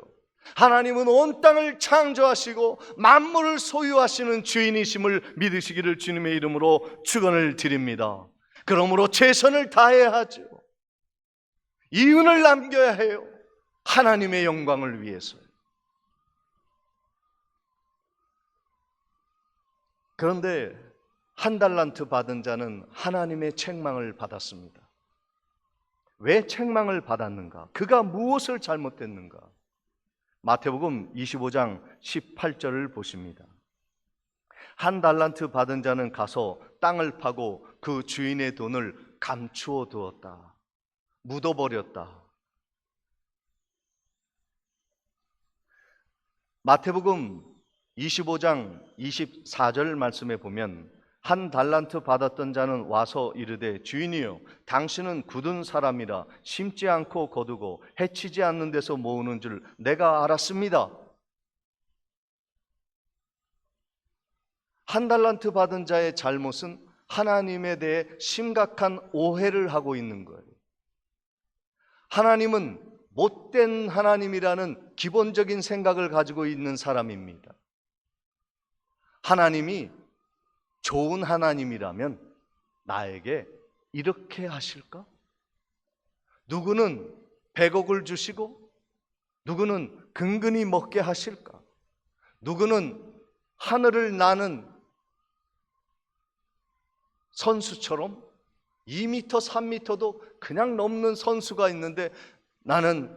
하나님은 온 땅을 창조하시고 만물을 소유하시는 주인이심을 믿으시기를 주님의 이름으로 축원을 드립니다. 그러므로 최선을 다해야 하죠. 이윤을 남겨야 해요. 하나님의 영광을 위해서요. 그런데 한 달란트 받은 자는 하나님의 책망을 받았습니다. 왜 책망을 받았는가? 그가 무엇을 잘못했는가? 마태복음 25장 18절을 보십니다. 한 달란트 받은 자는 가서 땅을 파고 그 주인의 돈을 감추어 두었다. 묻어버렸다. 마태복음 25장 24절 말씀에 보면 한 달란트 받았던 자는 와서 이르되 주인이여 당신은 굳은 사람이라 심지 않고 거두고 해치지 않는 데서 모으는 줄 내가 알았습니다. 한 달란트 받은 자의 잘못은 하나님에 대해 심각한 오해를 하고 있는 거예요. 하나님은 못된 하나님이라는 기본적인 생각을 가지고 있는 사람입니다. 하나님이 좋은 하나님이라면 나에게 이렇게 하실까? 누구는 100억을 주시고 누구는 근근히 먹게 하실까? 누구는 하늘을 나는 선수처럼 2m, 3m도 그냥 넘는 선수가 있는데 나는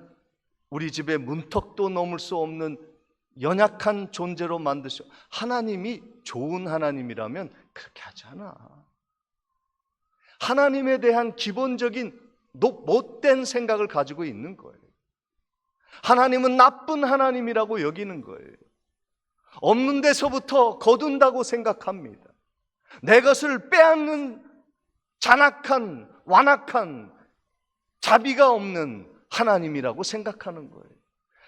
우리 집에 문턱도 넘을 수 없는 연약한 존재로 만드셔. 하나님이 좋은 하나님이라면 그렇게 하잖아. 하나님에 대한 기본적인 못된 생각을 가지고 있는 거예요. 하나님은 나쁜 하나님이라고 여기는 거예요. 없는 데서부터 거둔다고 생각합니다. 내 것을 빼앗는 잔악한, 완악한, 자비가 없는 하나님이라고 생각하는 거예요.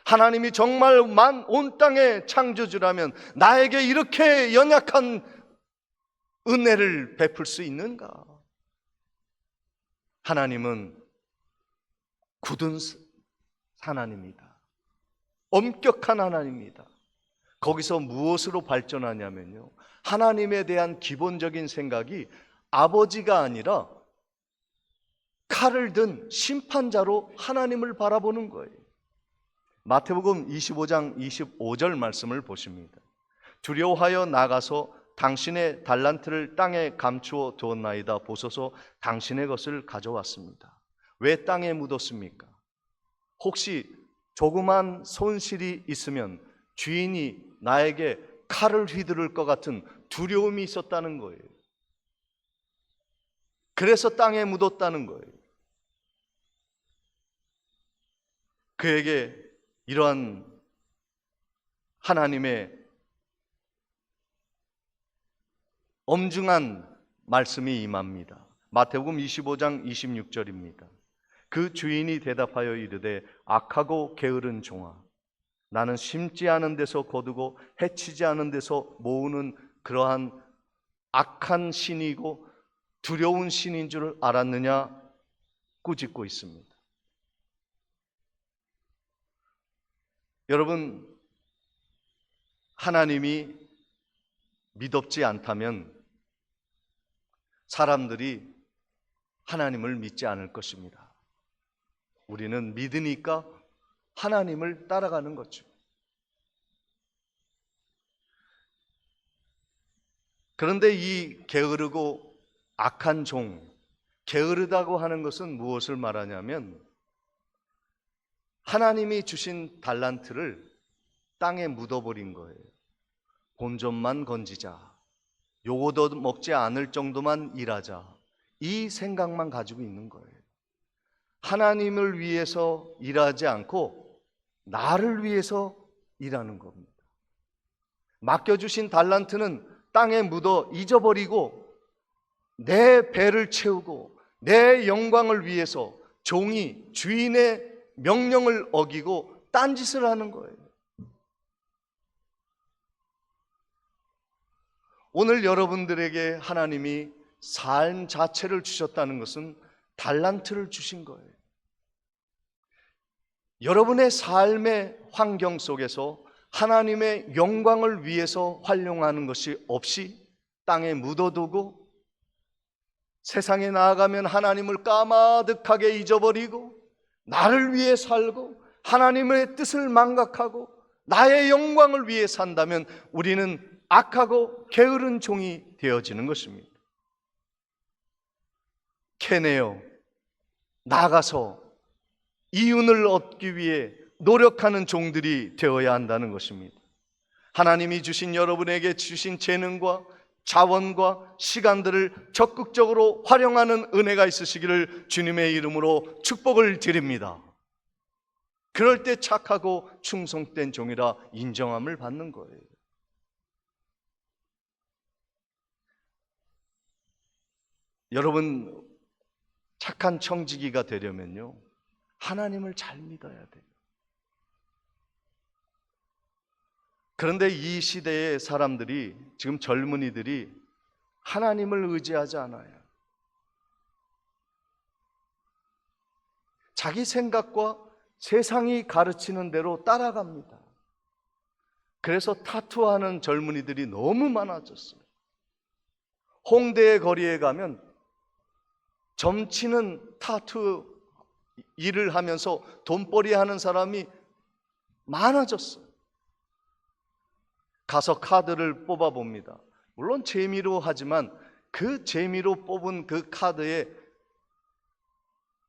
하나님이 정말 온 땅의 창조주라면 나에게 이렇게 연약한 은혜를 베풀 수 있는가? 하나님은 굳은 하나님이다. 엄격한 하나님이다. 거기서 무엇으로 발전하냐면요, 하나님에 대한 기본적인 생각이 아버지가 아니라 칼을 든 심판자로 하나님을 바라보는 거예요. 마태복음 25장 25절 말씀을 보십니다. 두려워하여 나가서 당신의 달란트를 땅에 감추어 두었나이다. 보소서 당신의 것을 가져왔습니다. 왜 땅에 묻었습니까? 혹시 조그만 손실이 있으면 주인이 나에게 칼을 휘두를 것 같은 두려움이 있었다는 거예요. 그래서 땅에 묻었다는 거예요. 그에게 이러한 하나님의 엄중한 말씀이 임합니다. 마태복음 25장 26절입니다. 그 주인이 대답하여 이르되 악하고 게으른 종아, 나는 심지 않은 데서 거두고 해치지 않은 데서 모으는 그러한 악한 신이고 두려운 신인 줄 알았느냐? 꾸짖고 있습니다. 여러분, 하나님이 믿op지 않다면 사람들이 하나님을 믿지 않을 것입니다. 우리는 믿으니까 하나님을 따라가는 거죠. 그런데 이 게으르고 악한 종, 게으르다고 하는 것은 무엇을 말하냐면 하나님이 주신 달란트를 땅에 묻어버린 거예요. 본전만 건지자, 요거도 먹지 않을 정도만 일하자, 이 생각만 가지고 있는 거예요. 하나님을 위해서 일하지 않고 나를 위해서 일하는 겁니다. 맡겨주신 달란트는 땅에 묻어 잊어버리고 내 배를 채우고 내 영광을 위해서 종이 주인의 명령을 어기고 딴짓을 하는 거예요. 오늘 여러분들에게 하나님이 삶 자체를 주셨다는 것은 달란트를 주신 거예요. 여러분의 삶의 환경 속에서 하나님의 영광을 위해서 활용하는 것이 없이 땅에 묻어두고 세상에 나아가면 하나님을 까마득하게 잊어버리고 나를 위해 살고 하나님의 뜻을 망각하고 나의 영광을 위해 산다면 우리는 악하고 게으른 종이 되어지는 것입니다. 캐내어 나가서 이윤을 얻기 위해 노력하는 종들이 되어야 한다는 것입니다. 하나님이 주신 여러분에게 주신 재능과 자원과 시간들을 적극적으로 활용하는 은혜가 있으시기를 주님의 이름으로 축복을 드립니다. 그럴 때 착하고 충성된 종이라 인정함을 받는 거예요. 여러분, 착한 청지기가 되려면요, 하나님을 잘 믿어야 돼요. 그런데 이 시대의 사람들이, 지금 젊은이들이 하나님을 의지하지 않아요. 자기 생각과 세상이 가르치는 대로 따라갑니다. 그래서 타투하는 젊은이들이 너무 많아졌어요. 홍대의 거리에 가면 점치는 타투 일을 하면서 돈벌이 하는 사람이 많아졌어요. 가서 카드를 뽑아 봅니다. 물론 재미로 하지만 그 재미로 뽑은 그 카드에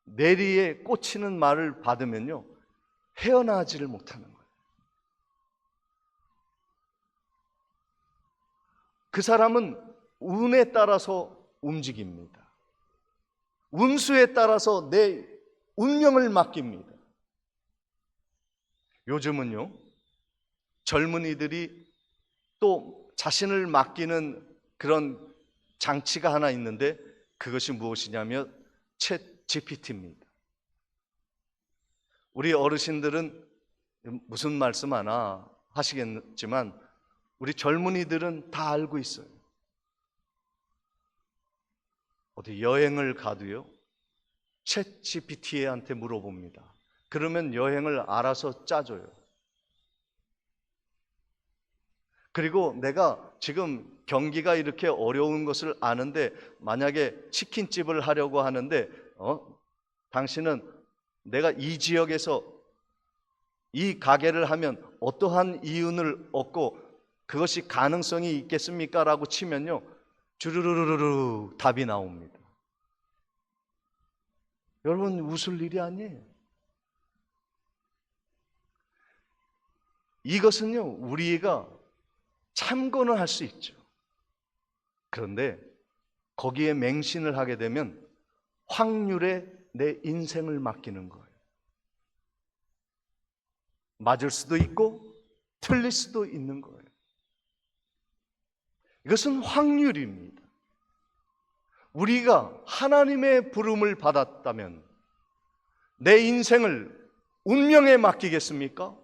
내리에 꽂히는 말을 받으면요, 헤어나지를 못하는 거예요. 그 사람은 운에 따라서 움직입니다. 운수에 따라서 내 운명을 맡깁니다. 요즘은요, 젊은이들이 또 자신을 맡기는 그런 장치가 하나 있는데 그것이 무엇이냐면 챗 GPT입니다. 우리 어르신들은 무슨 말씀 하나 하시겠지만 우리 젊은이들은 다 알고 있어요. 어디 여행을 가도요, 챗 GPT한테 물어봅니다. 그러면 여행을 알아서 짜줘요. 그리고 내가 지금 경기가 이렇게 어려운 것을 아는데 만약에 치킨집을 하려고 하는데 당신은 내가 이 지역에서 이 가게를 하면 어떠한 이윤을 얻고 그것이 가능성이 있겠습니까? 라고 치면요, 주르르르르 답이 나옵니다. 여러분, 웃을 일이 아니에요. 이것은요, 우리가 참고는 할 수 있죠. 그런데 거기에 맹신을 하게 되면 확률에 내 인생을 맡기는 거예요. 맞을 수도 있고 틀릴 수도 있는 거예요. 이것은 확률입니다. 우리가 하나님의 부름을 받았다면 내 인생을 운명에 맡기겠습니까?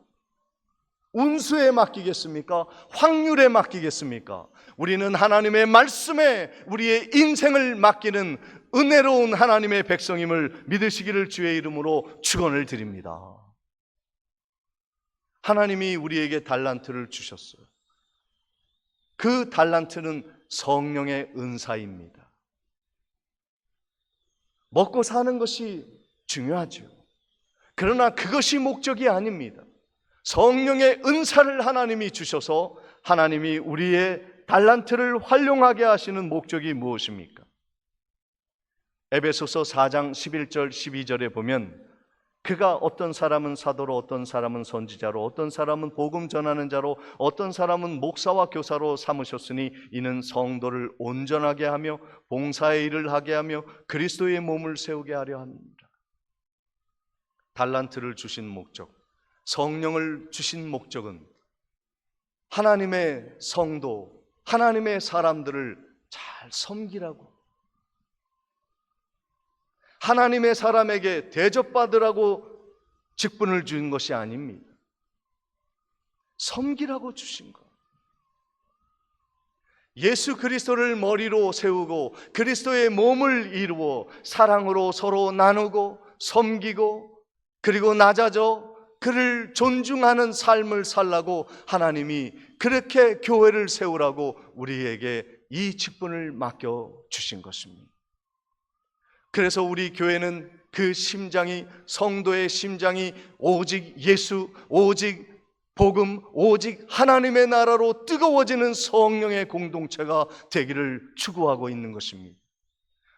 운수에 맡기겠습니까? 확률에 맡기겠습니까? 우리는 하나님의 말씀에 우리의 인생을 맡기는 은혜로운 하나님의 백성임을 믿으시기를 주의 이름으로 축원을 드립니다. 하나님이 우리에게 달란트를 주셨어요. 그 달란트는 성령의 은사입니다. 먹고 사는 것이 중요하죠. 그러나 그것이 목적이 아닙니다. 성령의 은사를 하나님이 주셔서 하나님이 우리의 달란트를 활용하게 하시는 목적이 무엇입니까? 에베소서 4장 11절 12절에 보면 그가 어떤 사람은 사도로, 어떤 사람은 선지자로, 어떤 사람은 복음 전하는 자로, 어떤 사람은 목사와 교사로 삼으셨으니 이는 성도를 온전하게 하며 봉사의 일을 하게 하며 그리스도의 몸을 세우게 하려 합니다. 달란트를 주신 목적, 성령을 주신 목적은 하나님의 성도, 하나님의 사람들을 잘 섬기라고, 하나님의 사람에게 대접받으라고 직분을 준 것이 아닙니다. 섬기라고 주신 것. 예수 그리스도를 머리로 세우고 그리스도의 몸을 이루어 사랑으로 서로 나누고 섬기고 그리고 낮아져 그를 존중하는 삶을 살라고 하나님이 그렇게 교회를 세우라고 우리에게 이 직분을 맡겨 주신 것입니다. 그래서 우리 교회는 그 심장이, 성도의 심장이 오직 예수, 오직 복음, 오직 하나님의 나라로 뜨거워지는 성령의 공동체가 되기를 추구하고 있는 것입니다.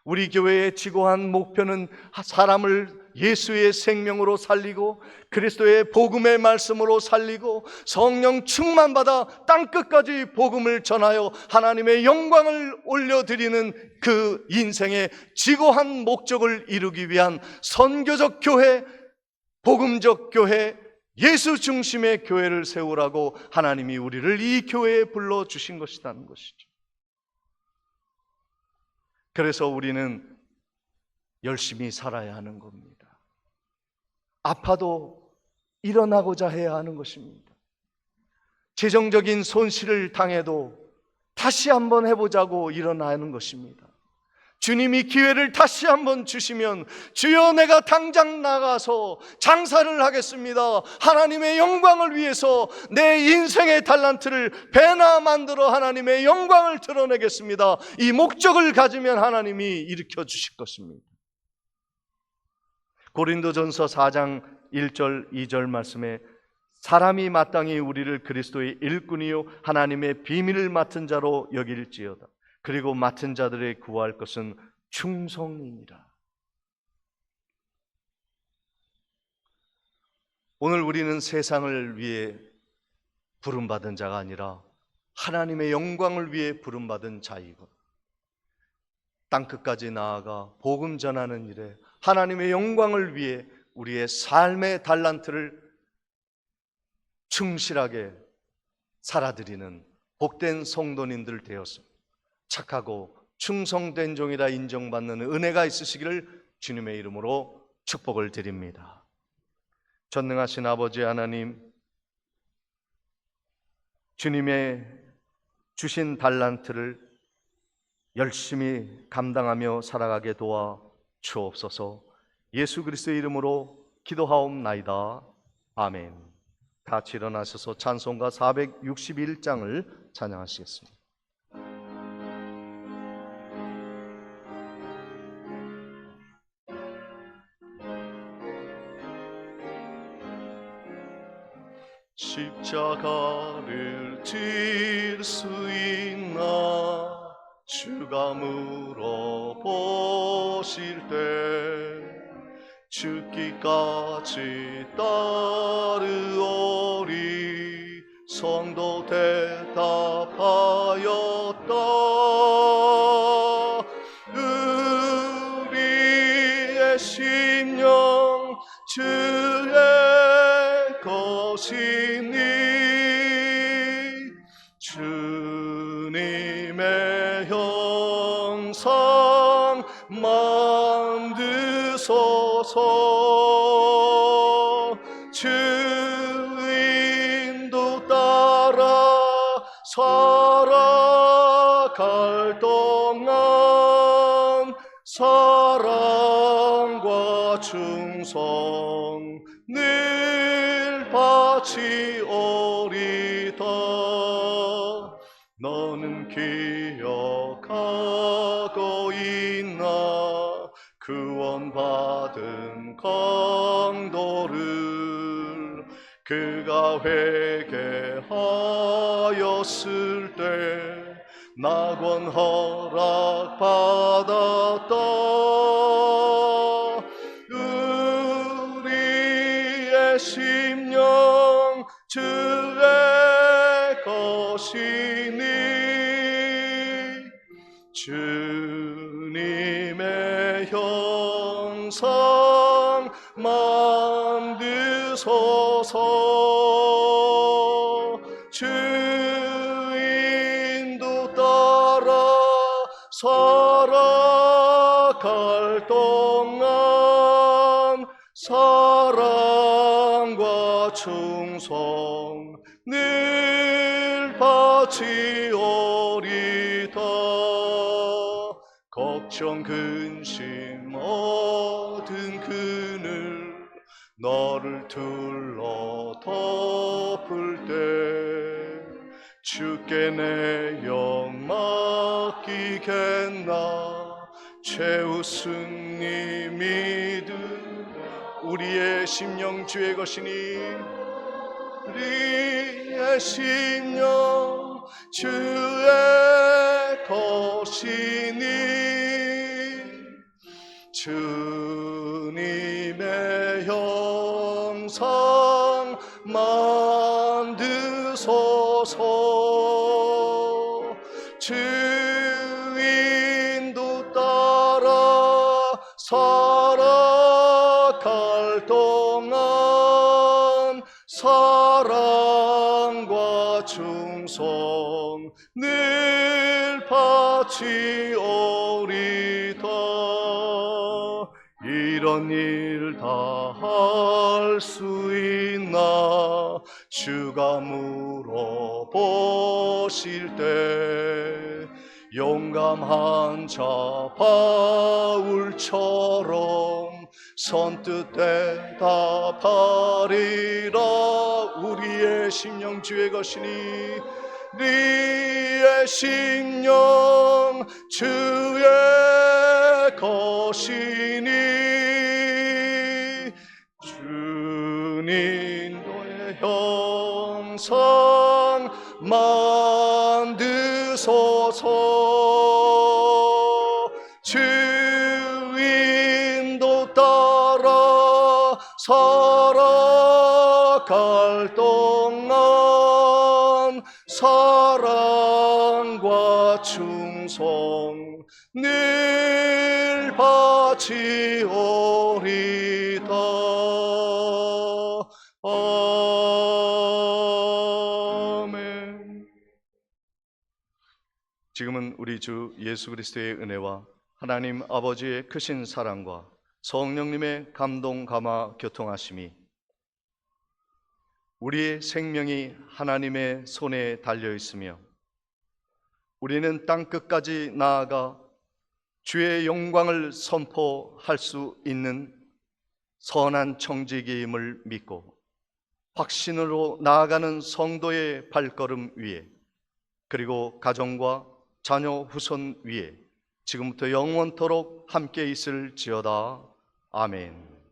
우리 교회의 지고한 목표는 사람을 예수의 생명으로 살리고 그리스도의 복음의 말씀으로 살리고 성령 충만받아 땅끝까지 복음을 전하여 하나님의 영광을 올려드리는 그 인생의 지고한 목적을 이루기 위한 선교적 교회, 복음적 교회, 예수 중심의 교회를 세우라고 하나님이 우리를 이 교회에 불러주신 것이라는 것이죠. 그래서 우리는 열심히 살아야 하는 겁니다. 아파도 일어나고자 해야 하는 것입니다. 재정적인 손실을 당해도 다시 한번 해보자고 일어나는 것입니다. 주님이 기회를 다시 한번 주시면 주여 내가 당장 나가서 장사를 하겠습니다. 하나님의 영광을 위해서 내 인생의 달란트를 배나 만들어 하나님의 영광을 드러내겠습니다. 이 목적을 가지면 하나님이 일으켜 주실 것입니다. 고린도전서 4장 1절 2절 말씀에 사람이 마땅히 우리를 그리스도의 일꾼이요 하나님의 비밀을 맡은 자로 여길지어다. 그리고 맡은 자들의 구할 것은 충성이니라. 오늘 우리는 세상을 위해 부름받은 자가 아니라 하나님의 영광을 위해 부름받은 자이고 땅끝까지 나아가 복음 전하는 일에 하나님의 영광을 위해 우리의 삶의 달란트를 충실하게 살아드리는 복된 성도님들 되었습니다. 착하고 충성된 종이라 인정받는 은혜가 있으시기를 주님의 이름으로 축복을 드립니다. 전능하신 아버지 하나님, 주님의 주신 달란트를 열심히 감당하며 살아가게 도와 주옵소서. 예수 그리스도의 이름으로 기도하옵나이다. 아멘. 다 같이 일어나셔서 찬송가 461장을 찬양하시겠습니다. 십자가를 질 수 있나 주가 물어보실 때 죽기까지 따르오리 성도 대답하였다. 우리의 심령 주의 것이니 주님의 형상 만드소서. 주소서. 주 인도 따라 살아갈 동안 사랑과 충성 늘 바치오리다. 너는 기억하고 있나 구원받은 강도를. 그가 회개하였을 때 낙원 허락받았다. 우리의 심령 주의 것이니 주님의 형상 만드소서. 주 인도 따라 살아갈 동안 사랑과 충성 늘 바치오리다. 걱정 근심 얻은 그늘 너를 둘러 덮을 때 주께 내 영 맡기겠나. 최우승이 믿음 우리의 심령 주의 것이니 우리의 심령 주의 것이니 주님의 형상 만드소서. 주 인도 따라 살아갈 동안 사랑과 충성 늘 바치오리다. 이런 일 다 할 수 있나 주가 물어보실 때 용감한 자 바울처럼 선뜻 대답하리라. 우리의 심령 주의 것이니 우리의 심령 주의 것이니 주님 너의 형상 만드소서. 주 인도 따라 살아갈 동안 사랑과 충성 늘 바치오리다. 아멘. 지금은 우리 주 예수 그리스도의 은혜와 하나님 아버지의 크신 사랑과 성령님의 감동 감화 교통하심이 우리의 생명이 하나님의 손에 달려 있으며 우리는 땅 끝까지 나아가 주의 영광을 선포할 수 있는 선한 청지기임을 믿고 확신으로 나아가는 성도의 발걸음 위에 그리고 가정과 자녀 후손 위에 지금부터 영원토록 함께 있을지어다. 아멘.